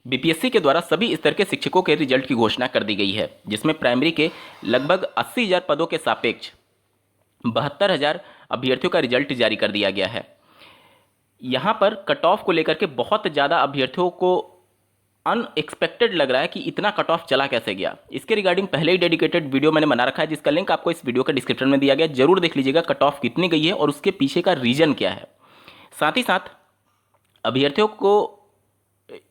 BPSC के द्वारा सभी स्तर के शिक्षकों के रिजल्ट की घोषणा कर दी गई है, जिसमें प्राइमरी के लगभग 80,000 पदों के सापेक्ष 72,000 अभ्यर्थियों का रिजल्ट जारी कर दिया गया है। यहाँ पर कट ऑफ को लेकर के बहुत ज़्यादा अभ्यर्थियों को अनएक्सपेक्टेड लग रहा है कि इतना कट ऑफ चला कैसे गया। इसके रिगार्डिंग पहले ही डेडिकेटेड वीडियो मैंने बना रखा है, जिसका लिंक आपको इस वीडियो के डिस्क्रिप्शन में दिया गया है। जरूर देख लीजिएगा कट ऑफ कितनी गई है और उसके पीछे का रीजन क्या है। साथ ही साथ अभ्यर्थियों को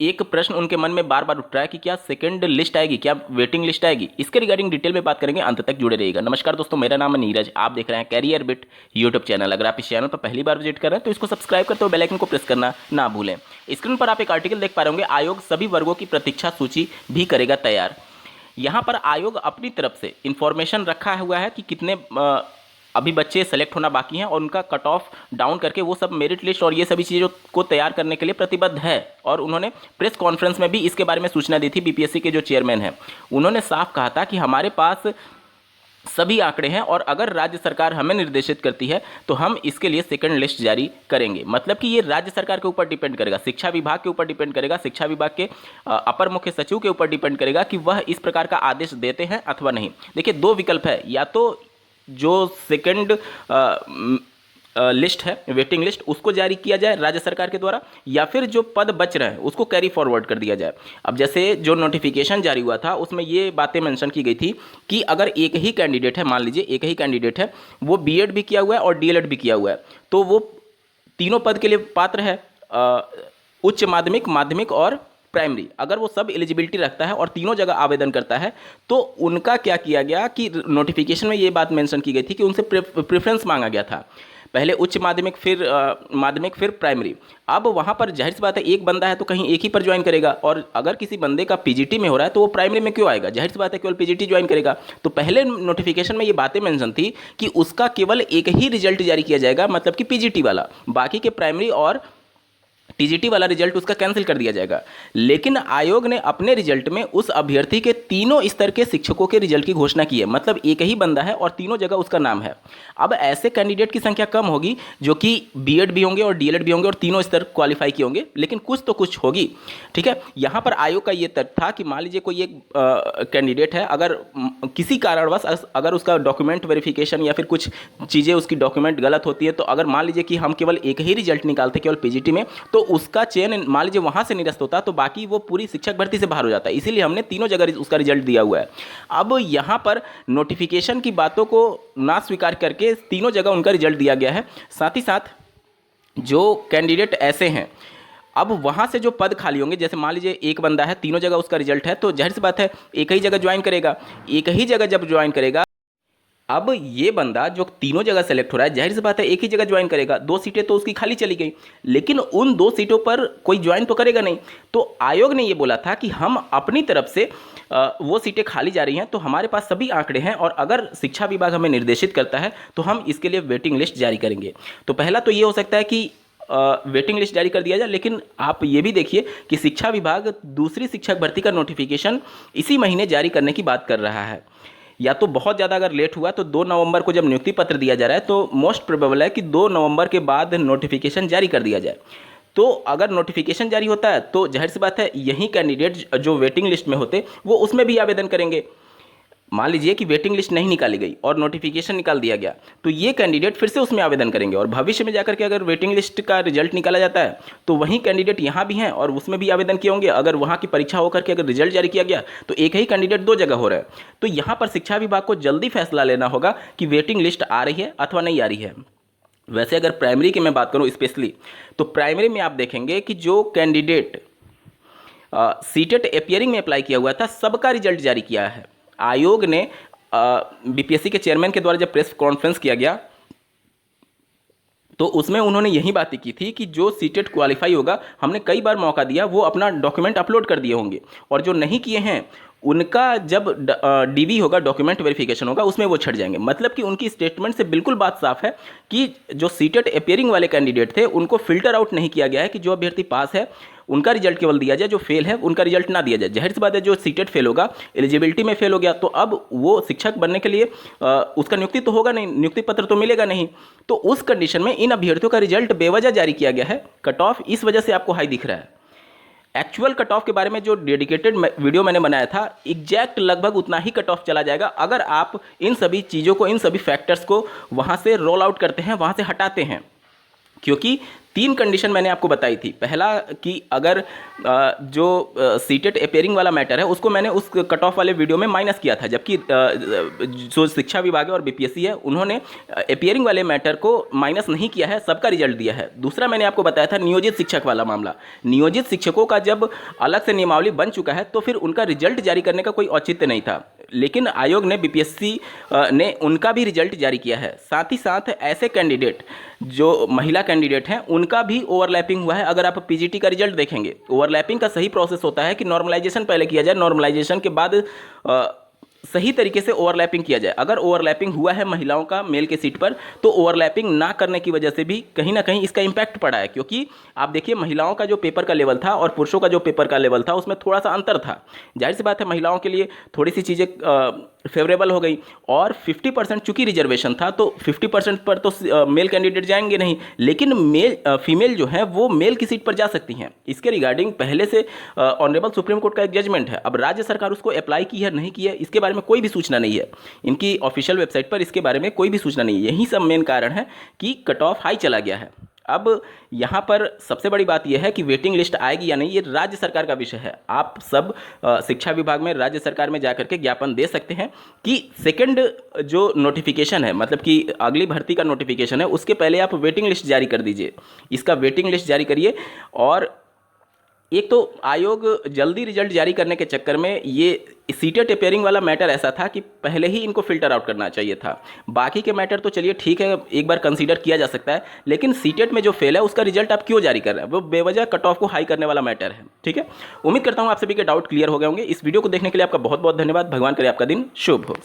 एक प्रश्न उनके मन में बार बार उठ रहा है कि क्या सेकंड लिस्ट आएगी, क्या वेटिंग लिस्ट आएगी। इसके रिगार्डिंग डिटेल में बात करेंगे, अंत तक जुड़े रहिएगा। नमस्कार दोस्तों, मेरा नाम है नीरज, आप देख रहे हैं कैरियर बिट यूट्यूब चैनल। अगर आप इस चैनल पर पहली बार विजिट कर रहे हैं तो इसको सब्सक्राइब करते हुए बेल आइकन को प्रेस करना ना भूलें। स्क्रीन पर आप एक आर्टिकल देख पा रहे होंगे, आयोग सभी वर्गों की प्रतीक्षा सूची भी करेगा तैयार। यहाँ पर आयोग अपनी तरफ से इंफॉर्मेशन रखा हुआ है कि कितने अभी बच्चे सेलेक्ट होना बाकी हैं और उनका कट ऑफ डाउन करके वो सब मेरिट लिस्ट और ये सभी चीज़ों को तैयार करने के लिए प्रतिबद्ध है। और उन्होंने प्रेस कॉन्फ्रेंस में भी इसके बारे में सूचना दी थी। बीपीएससी के जो चेयरमैन हैं उन्होंने साफ कहा था कि हमारे पास सभी आंकड़े हैं और अगर राज्य सरकार हमें निर्देशित करती है तो हम इसके लिए सेकंड लिस्ट जारी करेंगे। मतलब कि ये राज्य सरकार के ऊपर डिपेंड करेगा, शिक्षा विभाग के ऊपर डिपेंड करेगा, शिक्षा विभाग के अपर मुख्य सचिव के ऊपर डिपेंड करेगा कि वह इस प्रकार का आदेश देते हैं अथवा नहीं। देखिए, दो विकल्प है, या तो जो सेकंड लिस्ट है, वेटिंग लिस्ट, उसको जारी किया जाए राज्य सरकार के द्वारा, या फिर जो पद बच रहे हैं उसको कैरी फॉरवर्ड कर दिया जाए। अब जैसे जो नोटिफिकेशन जारी हुआ था उसमें ये बातें मेंशन की गई थी कि अगर एक ही कैंडिडेट है, मान लीजिए एक ही कैंडिडेट है, वो बीएड भी किया हुआ है और डीएलएड भी किया हुआ है, तो वो तीनों पद के लिए पात्र है, उच्च माध्यमिक, माध्यमिक और प्राइमरी। अगर वो सब एलिजिबिलिटी रखता है और तीनों जगह आवेदन करता है तो उनका क्या किया गया कि नोटिफिकेशन में ये बात मेंशन की गई थी कि उनसे प्रेफरेंस मांगा गया था, पहले उच्च माध्यमिक, फिर माध्यमिक, फिर प्राइमरी। अब वहाँ पर जाहिर सी बात है, एक बंदा है तो कहीं एक ही पर ज्वाइन करेगा, और अगर किसी बंदे का पीजीटी में हो रहा है तो वो प्राइमरी में क्यों आएगा, जाहिर सी बात है केवल पीजीटी ज्वाइन करेगा। तो पहले नोटिफिकेशन में ये बातें मेंशन थी कि उसका केवल एक ही रिजल्ट जारी किया जाएगा, मतलब कि पीजीटी वाला, बाकी के प्राइमरी और टीजीटी वाला रिजल्ट उसका कैंसिल कर दिया जाएगा। लेकिन आयोग ने अपने रिजल्ट में उस अभ्यर्थी के तीनों स्तर के शिक्षकों के रिजल्ट की घोषणा की है, मतलब एक ही बंदा है और तीनों जगह उसका नाम है। अब ऐसे कैंडिडेट की संख्या कम होगी जो कि बीएड भी होंगे और डीएलएड भी होंगे और तीनों स्तर क्वालिफाई किए होंगे, लेकिन कुछ तो कुछ होगी। ठीक है, यहाँ पर आयोग का ये तर्क था कि मान लीजिए कोई एक कैंडिडेट है, अगर किसी कारणवश अगर उसका डॉक्यूमेंट वेरिफिकेशन या फिर कुछ चीज़ें उसकी डॉक्यूमेंट गलत होती है, तो अगर मान लीजिए कि हम केवल एक ही रिजल्ट निकालते केवल पीजीटी में, तो उसका चयन मान लीजिए वहां से निरस्त होता तो बाकी वो पूरी शिक्षक भर्ती से बाहर हो जाता है। इसीलिए हमने तीनों जगह उसका रिजल्ट दिया हुआ है। अब यहां पर नोटिफिकेशन की बातों को ना स्वीकार करके तीनों जगह उनका रिजल्ट दिया गया है। साथ ही साथ जो कैंडिडेट ऐसे हैं, अब वहां से जो पद खाली होंगे, जैसे मान लीजिए एक बंदा है, तीनों जगह उसका रिजल्ट है, तो जाहिर सी बात है एक ही जगह ज्वाइन करेगा। एक ही जगह जब ज्वाइन करेगा, अब ये बंदा जो तीनों जगह सेलेक्ट हो रहा है, जाहिर सी बात है एक ही जगह ज्वाइन करेगा। दो सीटें तो उसकी खाली चली गई, लेकिन उन दो सीटों पर कोई ज्वाइन तो करेगा नहीं। तो आयोग ने ये बोला था कि हम अपनी तरफ से वो सीटें खाली जा रही हैं तो हमारे पास सभी आंकड़े हैं, और अगर शिक्षा विभाग हमें निर्देशित करता है तो हम इसके लिए वेटिंग लिस्ट जारी करेंगे। तो पहला तो ये हो सकता है कि वेटिंग लिस्ट जारी कर दिया जाए, लेकिन आप ये भी देखिए कि शिक्षा विभाग दूसरी शिक्षक भर्ती का नोटिफिकेशन इसी महीने जारी करने की बात कर रहा है। या तो बहुत ज़्यादा अगर लेट हुआ तो 2 नवंबर को जब नियुक्ति पत्र दिया जा रहा है, तो मोस्ट प्रोबेबल है कि 2 नवंबर के बाद नोटिफिकेशन जारी कर दिया जाए। तो अगर नोटिफिकेशन जारी होता है तो जाहिर सी बात है यही कैंडिडेट जो वेटिंग लिस्ट में होते वो उसमें भी आवेदन करेंगे। मान लीजिए कि वेटिंग लिस्ट नहीं निकाली गई और नोटिफिकेशन निकाल दिया गया, तो ये कैंडिडेट फिर से उसमें आवेदन करेंगे, और भविष्य में जाकर के अगर वेटिंग लिस्ट का रिजल्ट निकाला जाता है तो वही कैंडिडेट यहाँ भी हैं और उसमें भी आवेदन किए होंगे। अगर वहाँ की परीक्षा होकर के अगर रिजल्ट जारी किया गया तो एक ही कैंडिडेट 2 जगह हो रहा है। तो यहाँ पर शिक्षा विभाग को जल्दी फैसला लेना होगा कि वेटिंग लिस्ट आ रही है अथवा नहीं आ रही है। वैसे अगर प्राइमरी की मैं बात करूँ स्पेशली, तो प्राइमरी में आप देखेंगे कि जो कैंडिडेट सीटेट अपियरिंग में अप्लाई किया हुआ था, सबका रिजल्ट जारी किया है आयोग ने। बीपीएससी के चेयरमैन के द्वारा जब प्रेस कॉन्फ्रेंस किया गया तो उसमें उन्होंने यही बातें की थी कि जो सीटेट क्वालिफाई होगा, हमने कई बार मौका दिया, वो अपना डॉक्यूमेंट अपलोड कर दिए होंगे, और जो नहीं किए हैं उनका जब डीवी होगा, डॉक्यूमेंट वेरिफिकेशन होगा, उसमें वो छट जाएंगे। मतलब कि उनकी स्टेटमेंट से बिल्कुल बात साफ है कि जो सीटेट अपियरिंग वाले कैंडिडेट थे उनको फिल्टर आउट नहीं किया गया है कि जो अभ्यर्थी पास है उनका रिजल्ट केवल दिया जाए, जो फेल है उनका रिजल्ट ना दिया जाए। जाहिर सी बात है जो सीटेट फेल होगा, एलिजिबिलिटी में फेल हो गया, तो अब वो शिक्षक बनने के लिए उसका नियुक्ति तो होगा नहीं, नियुक्ति पत्र तो मिलेगा नहीं। तो उस कंडीशन में इन अभ्यर्थियों का रिजल्ट बेवजह जारी किया गया है। कट ऑफ इस वजह से आपको हाई दिख रहा है। एक्चुअल कट ऑफ के बारे में जो डेडिकेटेड वीडियो मैंने बनाया था, एग्जैक्ट लगभग उतना ही कट ऑफ चला जाएगा अगर आप इन सभी चीज़ों को, इन सभी फैक्टर्स को वहाँ से रोल आउट करते हैं, वहाँ से हटाते हैं। क्योंकि 3 कंडीशन मैंने आपको बताई थी। पहला कि अगर जो सीटेट अपेयरिंग वाला मैटर है उसको मैंने उस कट ऑफ वाले वीडियो में माइनस किया था, जबकि जो शिक्षा विभाग है और बीपीएससी है उन्होंने अपेयरिंग वाले मैटर को माइनस नहीं किया है, सबका रिजल्ट दिया है। दूसरा मैंने आपको बताया था नियोजित शिक्षक वाला मामला। नियोजित शिक्षकों का जब अलग से नियमावली बन चुका है तो फिर उनका रिजल्ट जारी करने का कोई औचित्य नहीं था, लेकिन आयोग ने, बीपीएससी ने उनका भी रिजल्ट जारी किया है। साथ ही साथ ऐसे कैंडिडेट जो महिला कैंडिडेट हैं उनका भी ओवरलैपिंग हुआ है। अगर आप पीजीटी का रिजल्ट देखेंगे, ओवरलैपिंग का सही प्रोसेस होता है कि नॉर्मलाइजेशन पहले किया जाए, नॉर्मलाइजेशन के बाद सही तरीके से ओवरलैपिंग किया जाए। अगर ओवरलैपिंग हुआ है महिलाओं का मेल के सीट पर, तो ओवरलैपिंग ना करने की वजह से भी कहीं ना कहीं इसका इम्पैक्ट पड़ा है। क्योंकि आप देखिए, महिलाओं का जो पेपर का लेवल था और पुरुषों का जो पेपर का लेवल था उसमें थोड़ा सा अंतर था। जाहिर सी बात है महिलाओं के लिए थोड़ी सी चीज़ें फेवरेबल हो गई, और 50% चूंकि रिजर्वेशन था तो 50% पर तो मेल कैंडिडेट जाएंगे नहीं, लेकिन फीमेल जो है वो मेल की सीट पर जा सकती हैं। इसके रिगार्डिंग पहले से ऑनरेबल सुप्रीम कोर्ट का एक जजमेंट है। अब राज्य सरकार उसको अप्लाई की है नहीं की है, इसके बारे में कोई भी सूचना नहीं है। इनकी ऑफिशियल वेबसाइट पर इसके बारे में कोई भी सूचना नहीं है। यही सब मेन कारण है कि कट ऑफ हाई चला गया है। अब यहाँ पर सबसे बड़ी बात यह है कि वेटिंग लिस्ट आएगी या नहीं, ये राज्य सरकार का विषय है। आप सब शिक्षा विभाग में, राज्य सरकार में जाकर के ज्ञापन दे सकते हैं कि सेकंड जो नोटिफिकेशन है, मतलब कि अगली भर्ती का नोटिफिकेशन है, उसके पहले आप वेटिंग लिस्ट जारी कर दीजिए। इसका वेटिंग लिस्ट जारी करिए। और एक तो आयोग जल्दी रिजल्ट जारी करने के चक्कर में, ये सीटेट अपेयरिंग वाला मैटर ऐसा था कि पहले ही इनको फिल्टर आउट करना चाहिए था। बाकी के मैटर तो चलिए ठीक है, एक बार कंसीडर किया जा सकता है, लेकिन सीटेट में जो फेल है उसका रिजल्ट आप क्यों जारी कर रहे हैं? वो बेवजह कट ऑफ को हाई करने वाला मैटर है। ठीक है, उम्मीद करता हूँ आप सभी के डाउट क्लियर हो गए होंगे। इस वीडियो को देखने के लिए आपका बहुत बहुत धन्यवाद। भगवान करे आपका दिन शुभ हो।